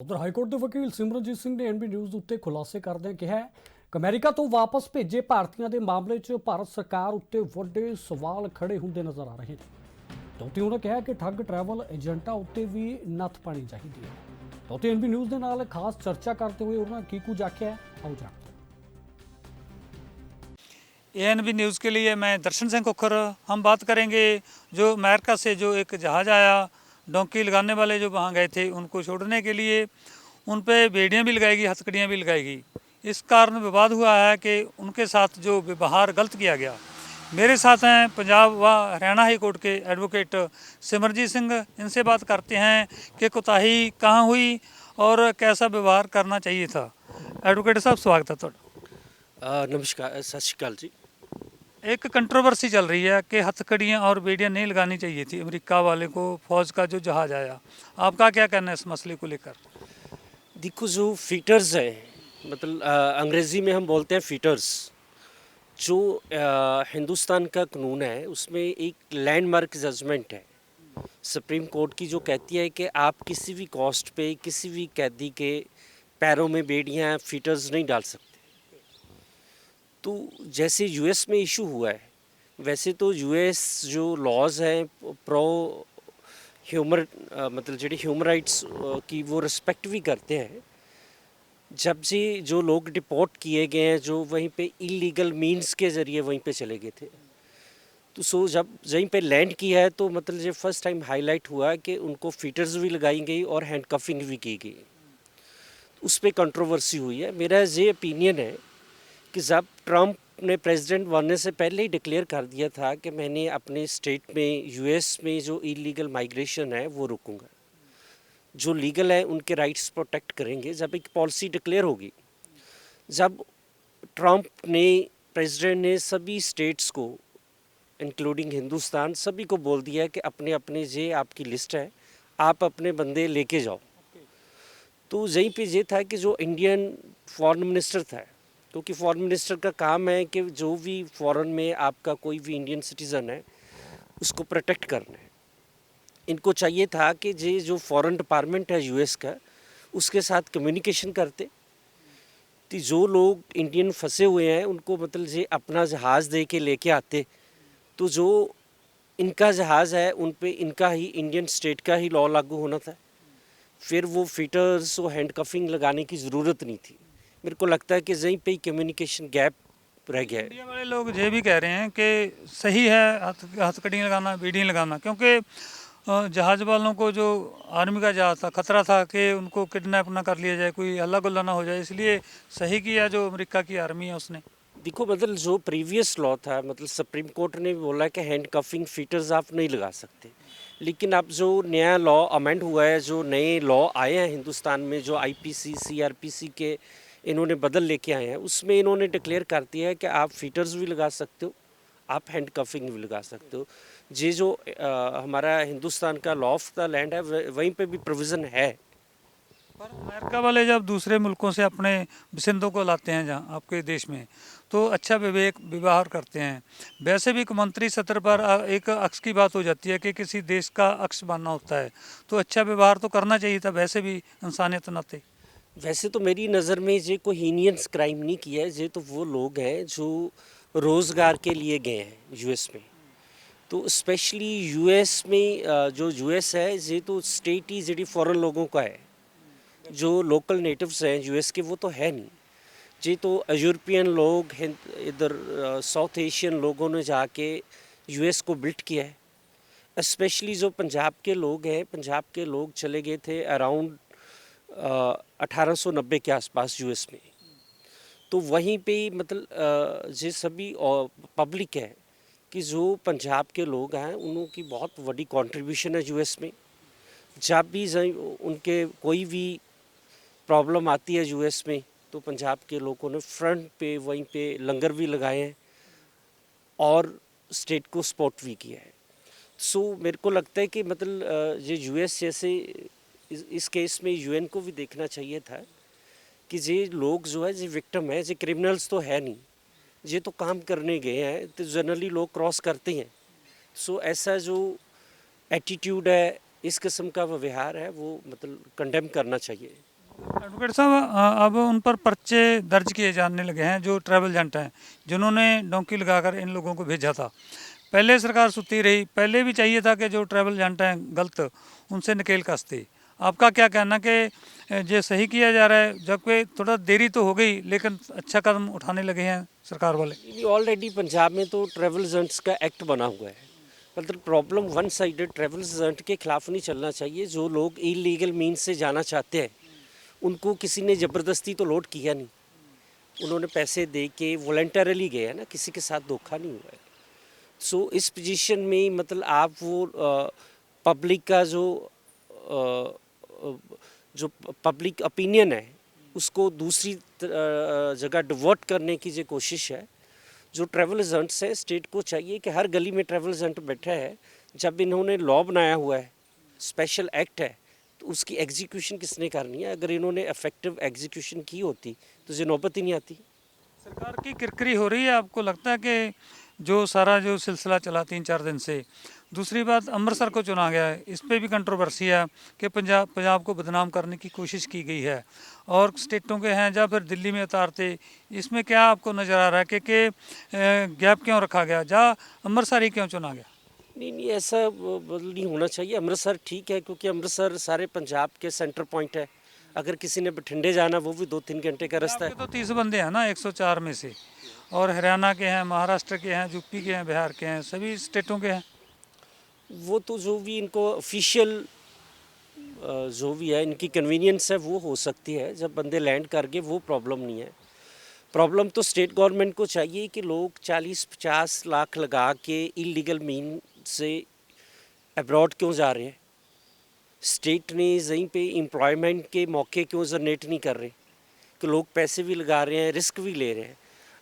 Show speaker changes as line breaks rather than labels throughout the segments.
ਉਧਰ ਹਾਈਕੋਰਟ ਦੇ ਵਕੀਲ ਸਿਮਰਨਜੀਤ ਸਿੰਘ ਨੇ ਐਨਬੀ ਨਿਊਜ਼ ਉੱਤੇ ਖੁਲਾਸੇ ਕਰਦਿਆਂ ਕਿਹਾ ਹੈ ਕਿ ਅਮਰੀਕਾ ਤੋਂ ਵਾਪਸ ਭੇਜੇ ਭਾਰਤੀਆਂ ਦੇ ਮਾਮਲੇ 'ਚ ਭਾਰਤ ਸਰਕਾਰ ਉੱਤੇ ਵੱਡੇ ਸਵਾਲ ਖੜੇ ਹੁੰਦੇ ਨਜ਼ਰ ਆ ਰਹੇ ਨੇ। ਕਿਉਂਕਿ ਉਹਨਾਂ ਕਿਹਾ ਕਿ ਠੱਗ ਟਰੈਵਲ ਏਜੰਟਾਂ ਉੱਤੇ ਵੀ ਨੱਥ ਪਾਣੀ ਚਾਹੀਦੀ ਹੈ। ਕਿਉਂਕਿ ਐਨਬੀ ਨਿਊਜ਼ ਦੇ ਨਾਲ ਖਾਸ ਚਰਚਾ करते हुए ਉਹਨਾਂ ਕੀ ਕੁਝ ਆਖਿਆ ਹੈ, आओ जानते हैं।
एएनबी न्यूज़ के लिए मैं दर्शन सिंह कुखर। हम बात करेंगे जो अमेरिका से जो एक जहाज़ आया, डोंकी लगाने वाले जो वहाँ गए थे उनको छोड़ने के लिए उन पे बेड़ियाँ भी लगाएगी, हथकड़ियाँ भी लगाएगी। इस कारण विवाद हुआ है कि उनके साथ जो व्यवहार गलत किया गया। मेरे साथ हैं पंजाब व हरियाणा हाई कोर्ट के एडवोकेट सिमरनजीत सिंह। इनसे बात करते हैं कि कोताही कहाँ हुई और कैसा व्यवहार करना चाहिए था। एडवोकेट साहब स्वागत है थोड़ा।
नमस्कार, सत श्री अकाल जी।
एक कंट्रोवर्सी चल रही है कि हथकड़ियाँ और बेड़ियाँ नहीं लगानी चाहिए थी अमेरिका वाले को, फौज का जो जहाज़ आया। आपका क्या कहना है इस मसले को लेकर?
देखो, जो फीटर्स है, मतलब अंग्रेज़ी में हम बोलते हैं फीटर्स, जो हिंदुस्तान का कानून है उसमें एक लैंडमार्क जजमेंट है सुप्रीम कोर्ट की, जो कहती है कि आप किसी भी कॉस्ट पे किसी भी कैदी के पैरों में बेड़ियाँ फीटर्स नहीं डाल सकते। तो जैसे यूएस में इशू हुआ है, वैसे तो यूएस जो लॉज हैं प्रो ह्यूमन मतलब जो ह्यूमन राइट्स की वो रिस्पेक्ट भी करते हैं। जब से जो लोग डिपोर्ट किए गए हैं, जो वहीं पे इलीगल मींस के ज़रिए वहीं पे चले गए थे, तो जब वहीं पे लैंड किया है तो मतलब ये फर्स्ट टाइम हाईलाइट हुआ कि उनको फीटर्स भी लगाई गई और हैंडकफिंग भी की गई। उस पर कंट्रोवर्सी हुई है। मेरा ये ओपिनियन है कि जब ट्रंप ने प्रेसिडेंट बनने से पहले ही डिक्लेयर कर दिया था कि मैंने अपने स्टेट में यूएस में जो इलीगल माइग्रेशन है वो रोकूंगा, जो लीगल है उनके राइट्स प्रोटेक्ट करेंगे। जब एक पॉलिसी डिक्लेयर होगी, जब ट्रंप ने प्रेसिडेंट ने सभी स्टेट्स को इंक्लूडिंग हिंदुस्तान सभी को बोल दिया कि अपने अपने ये आपकी लिस्ट है, आप अपने बंदे लेके जाओ। तो यहीं पे ये था कि जो इंडियन फॉरेन मिनिस्टर था, क्योंकि फॉरेन मिनिस्टर का काम है कि जो भी फॉरेन में आपका कोई भी इंडियन सिटीज़न है उसको प्रोटेक्ट करना है। इनको चाहिए था कि ये जो फॉरेन डिपार्टमेंट है यूएस का, उसके साथ कम्युनिकेशन करते, तो जो लोग इंडियन फंसे हुए हैं उनको मतलब ये अपना जहाज़ दे के लेके आते, तो जो इनका जहाज़ है उन पे इनका ही इंडियन स्टेट का ही लॉ लागू होना था। फिर वो फीटर्स और हैंडकफिंग लगाने की ज़रूरत नहीं थी। मेरे को लगता है कि यहीं पे ही कम्युनिकेशन गैप रह गया है।
इंडिया वाले लोग ये भी कह रहे हैं कि सही है हथकड़ियाँ लगाना, बेड़ियाँ लगाना, क्योंकि जहाज़ वालों को जो आर्मी का जहाज़ था, खतरा था कि उनको किडनैप ना कर लिया जाए, कोई हल्ला गुल्ला ना हो जाए, इसलिए सही किया जो अमेरिका की आर्मी है उसने।
देखो, मतलब जो प्रीवियस लॉ था, मतलब सुप्रीम कोर्ट ने भी बोला कि हैंड कफिंग फीटर्स आप नहीं लगा सकते, लेकिन अब जो नया लॉ अमेंड हुआ है, जो नए लॉ आए हैं हिंदुस्तान में, जो आईपीसी सीआरपीसी के इन्होंने बदल लेके आए हैं, उसमें इन्होंने डिक्लेयर कर दिया है कि आप फीटर्स भी लगा सकते हो, आप हैंड कफिंग भी लगा सकते हो। ये जो हमारा हिंदुस्तान का लॉ ऑफ द लैंड है, वहीं पे भी प्रोविज़न है।
पर अमेरिका वाले जब दूसरे मुल्कों से अपने बसिंदों को लाते हैं जहाँ आपके देश में, तो अच्छा विवेक व्यवहार करते हैं। वैसे भी कौमांतरी सतह पर एक अक्स की बात हो जाती है कि किसी देश का अक्स बनना होता है, तो अच्छा व्यवहार तो करना चाहिए था वैसे भी इंसानियत नाते।
वैसे तो मेरी नज़र में ये कोई हीनियंस क्राइम नहीं किया है। ये तो वो लोग हैं जो रोज़गार के लिए गए हैं यूएस में। तो स्पेशली यूएस में जो यूएस है ये तो स्टेट ही जी फॉरेन लोगों का है। जो लोकल नेटिव्स हैं यूएस के वो तो है नहीं। ये तो यूरोपियन लोग इधर साउथ एशियन लोगों ने जाके यूएस को बिल्ड किया है। स्पेशली जो पंजाब के लोग हैं, पंजाब के लोग चले गए थे अराउंड 1890 के आसपास यूएस में। तो वहीं पे ही मतलब ये सभी पब्लिक है कि जो पंजाब के लोग हैं उनकी बहुत बड़ी कंट्रीब्यूशन है यूएस में। जब भी उनके कोई भी प्रॉब्लम आती है यूएस में, तो पंजाब के लोगों ने फ्रंट पे वहीं पे लंगर भी लगाए हैं और स्टेट को सपोर्ट भी किया है। सो मेरे को लगता है कि मतलब ये यूएस जैसे इस केस में यूएन को भी देखना चाहिए था कि ये लोग जो है ये विक्टिम है, ये क्रिमिनल्स तो है नहीं, ये तो काम करने गए हैं। तो जनरली लोग क्रॉस करते हैं। सो ऐसा जो एटीट्यूड है, इस किस्म का व्यवहार है वो मतलब कंडेम करना चाहिए।
एडवोकेट साहब, अब उन पर पर्चे दर्ज किए जाने लगे हैं जो ट्रैवल एजेंट हैं, जिन्होंने डोंकी लगाकर इन लोगों को भेजा था। पहले सरकार सुती रही, पहले भी चाहिए था कि जो ट्रैवल एजेंट हैं गलत, उनसे नकेल कसती। आपका क्या कहना कि ये सही किया जा रहा है, जबकि थोड़ा देरी तो हो गई लेकिन अच्छा कदम उठाने लगे हैं सरकार वाले?
ऑलरेडी पंजाब में तो ट्रैवल एजेंट्स का एक्ट बना हुआ है। मतलब problem one sided travel agent के खिलाफ नहीं चलना चाहिए। जो लोग इलीगल मीन्स से जाना चाहते हैं उनको किसी ने ज़बरदस्ती तो लोड किया नहीं, उन्होंने पैसे दे के वॉलंटरली गए हैं ना, किसी के साथ धोखा नहीं हुआ है। सो इस पोजीशन में मतलब आप वो पब्लिक का जो पब्लिक ओपिनियन है उसको दूसरी जगह डिवर्ट करने की जो कोशिश है। जो ट्रैवल एजेंट्स है, स्टेट को चाहिए कि हर गली में ट्रैवल एजेंट बैठा है। जब इन्होंने लॉ बनाया हुआ है, स्पेशल एक्ट है, तो उसकी एग्जीक्यूशन किसने करनी है? अगर इन्होंने इफेक्टिव एग्जीक्यूशन की होती तो ये नौबत ही नहीं आती।
सरकार की किरकिरी हो रही है, आपको लगता है कि जो सारा जो सिलसिला चला 3-4 दिन से? दूसरी बात, अमृतसर को चुना गया है, इस पे भी कंट्रोवर्सी है कि पंजाब को बदनाम करने की कोशिश की गई है, और स्टेटों के हैं या फिर दिल्ली में उतारते। इसमें क्या आपको नज़र आ रहा है कि गैप क्यों रखा गया, जहाँ अमृतसर ही क्यों चुना गया?
नहीं, ऐसा नहीं होना चाहिए। अमृतसर ठीक है क्योंकि अमृतसर सारे पंजाब के सेंटर पॉइंट है। अगर किसी ने बठिंडे जाना वो भी 2-3 घंटे का रास्ता है।
आपके तो 30 बंदे हैं ना 104 में से, और हरियाणा के हैं, महाराष्ट्र के हैं, यूपी के हैं, बिहार के हैं, सभी स्टेटों के हैं।
वो तो जो भी इनको ऑफिशियल जो भी है इनकी कन्वीनियंस है वो हो सकती है। जब बंदे लैंड कर गए वो प्रॉब्लम नहीं है। प्रॉब्लम तो स्टेट गवर्नमेंट को चाहिए कि लोग 40-50 लाख लगा के इलीगल मीन से अब्रॉड क्यों जा रहे हैं। स्टेट ने यहीं पे एम्प्लॉयमेंट के मौके क्यों जनरेट नहीं कर रहे कि लोग पैसे भी लगा रहे हैं, रिस्क भी ले रहे हैं।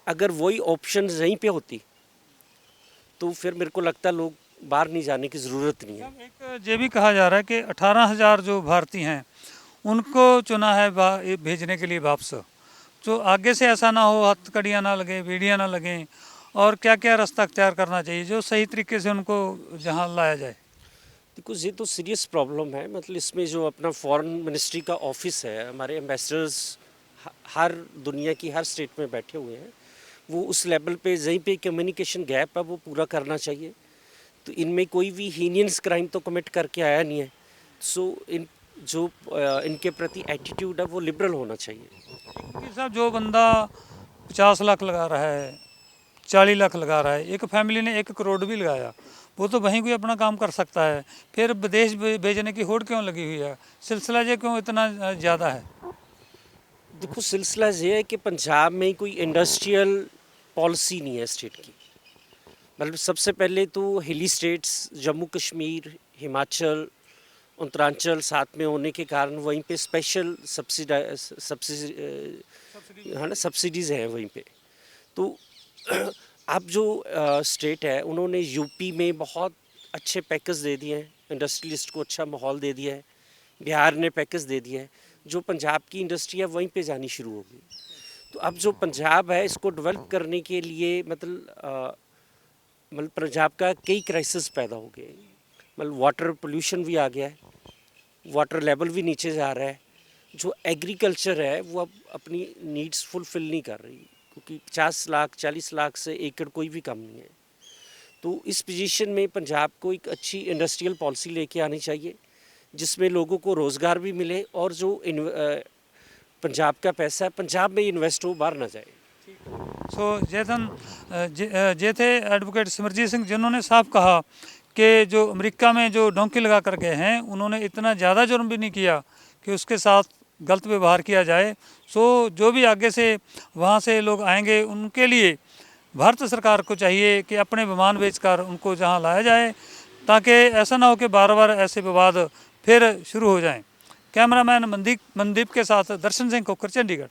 अगर वही ऑप्शन यहीं पे होती तो फिर मेरे को लगता लोग बाहर नहीं जाने की ज़रूरत नहीं है।
एक ये भी कहा जा रहा है कि 18,000 जो भारतीय हैं उनको चुना है भेजने के लिए वापस। तो आगे से ऐसा ना हो, हथकड़ियाँ ना लगें, बेड़ियाँ ना लगें, और क्या क्या रास्ता अख्तियार करना चाहिए जो सही तरीके से उनको जहाँ लाया जाए?
देखो ये तो सीरियस प्रॉब्लम है। मतलब इसमें जो अपना फॉरेन मिनिस्ट्री का ऑफिस है, हमारे एम्बेसडर्स हर दुनिया की हर स्टेट में बैठे हुए हैं, वो उस लेवल पे यहीं पे कम्युनिकेशन गैप है वो पूरा करना चाहिए। तो इनमें कोई भी हीनियंस क्राइम तो कमिट करके आया नहीं है। सो इनके प्रति एटीट्यूड है वो लिबरल होना चाहिए।
क्योंकि साहब, जो बंदा 50 लाख लगा रहा है, 40 लाख लगा रहा है, एक फैमिली ने 1 करोड़ भी लगाया, वो तो वहीं कोई अपना काम कर सकता है। फिर विदेश भेजने की होड़ क्यों लगी हुई है? सिलसिला ये क्यों इतना ज़्यादा है?
देखो सिलसिला ये है कि पंजाब में कोई इंडस्ट्रियल पॉलिसी नहीं है स्टेट की। मतलब सबसे पहले तो हिली स्टेट्स जम्मू कश्मीर, हिमाचल, उत्तरांचल साथ में होने के कारण वहीं पे स्पेशल सब्सिडीज़ हैं वहीं पे। तो अब जो स्टेट है उन्होंने यूपी में बहुत अच्छे पैकेज दे दिए हैं, इंडस्ट्रियलिस्ट को अच्छा माहौल दे दिया है। बिहार ने पैकेज दे दिया है, जो पंजाब की इंडस्ट्री है वहीं पे जानी शुरू हो गई। तो अब जो पंजाब है इसको डेवलप करने के लिए मतलब पंजाब का कई क्राइसिस पैदा हो गए। मतलब वाटर पोल्यूशन भी आ गया है, वाटर लेवल भी नीचे जा रहा है। जो एग्रीकल्चर है वो अब अपनी नीड्स फुलफिल नहीं कर रही क्योंकि 50 लाख 40 लाख से एकड़ कोई भी कम नहीं है। तो इस पोजीशन में पंजाब को एक अच्छी इंडस्ट्रियल पॉलिसी लेके आनी चाहिए जिसमें लोगों को रोज़गार भी मिले और जो पंजाब का पैसा है पंजाब में इन्वेस्ट हो, बाहर ना जाए।
ये थे एडवोकेट सिमरजीत सिंह, जिन्होंने साफ कहा कि जो अमेरिका में जो डोंकी लगा कर गए हैं उन्होंने इतना ज़्यादा जुर्म भी नहीं किया कि उसके साथ गलत व्यवहार किया जाए। जो भी आगे से वहाँ से लोग आएंगे उनके लिए भारत सरकार को चाहिए कि अपने विमान बेचकर उनको जहाँ लाया जाए, ताकि ऐसा ना हो कि बार बार ऐसे विवाद फिर शुरू हो जाएं। कैमरामैन मनदीप के साथ दर्शन सिंह खोखर, चंडीगढ़।